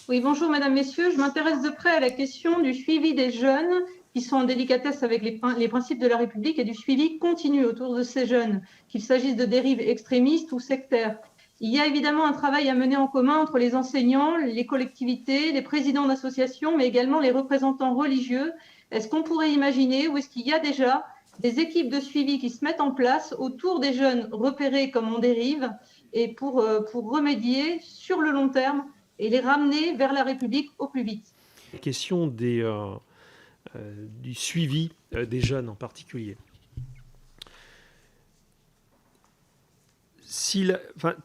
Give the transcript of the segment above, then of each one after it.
Oui, bonjour Madame, Messieurs. Je m'intéresse de près à la question du suivi des jeunes qui sont en délicatesse avec les principes de la République et du suivi continu autour de ces jeunes, qu'il s'agisse de dérives extrémistes ou sectaires. Il y a évidemment un travail à mener en commun entre les enseignants, les collectivités, les présidents d'associations, mais également les représentants religieux. Est-ce qu'on pourrait imaginer ou est-ce qu'il y a déjà des équipes de suivi qui se mettent en place autour des jeunes repérés comme en dérive et pour remédier sur le long terme et les ramener vers la République au plus vite? La question du suivi des jeunes en particulier.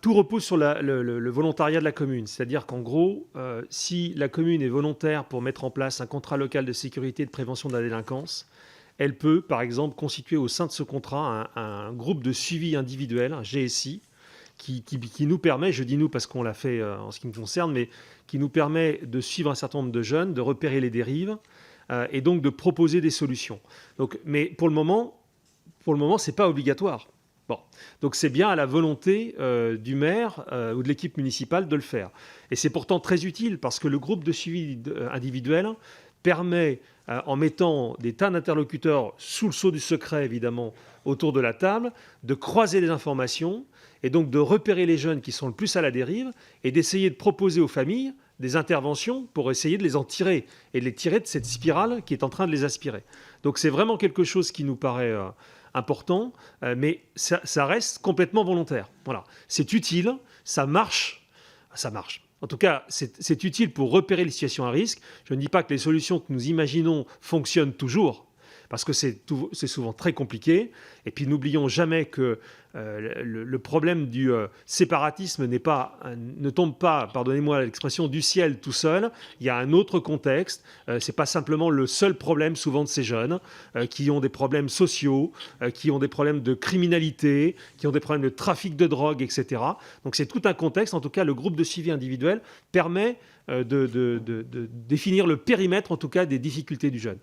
Tout repose sur le volontariat de la commune. C'est-à-dire qu'en gros, si la commune est volontaire pour mettre en place un contrat local de sécurité et de prévention de la délinquance, elle peut, par exemple, constituer au sein de ce contrat un groupe de suivi individuel, un GSI, qui nous permet, je dis nous parce qu'on l'a fait en ce qui me concerne, mais qui nous permet de suivre un certain nombre de jeunes, de repérer les dérives et donc de proposer des solutions. Mais pour le moment, ce n'est pas obligatoire. Bon. Donc c'est bien à la volonté du maire ou de l'équipe municipale de le faire. Et c'est pourtant très utile parce que le groupe de suivi individuel permet, en mettant des tas d'interlocuteurs sous le sceau du secret évidemment autour de la table, de croiser les informations et donc de repérer les jeunes qui sont le plus à la dérive et d'essayer de proposer aux familles des interventions pour essayer de les en tirer et de les tirer de cette spirale qui est en train de les aspirer. Donc c'est vraiment quelque chose qui nous paraît important, mais ça reste complètement volontaire. Voilà. C'est utile, ça marche. En tout cas, c'est utile pour repérer les situations à risque. Je ne dis pas que les solutions que nous imaginons fonctionnent toujours, parce que c'est souvent très compliqué. Et puis n'oublions jamais que le problème du séparatisme ne tombe pas, pardonnez-moi l'expression, du ciel tout seul. Il y a un autre contexte. Ce n'est pas simplement le seul problème souvent de ces jeunes qui ont des problèmes sociaux, qui ont des problèmes de criminalité, qui ont des problèmes de trafic de drogue, etc. Donc c'est tout un contexte. En tout cas, le groupe de suivi individuel permet de définir le périmètre, en tout cas, des difficultés du jeune.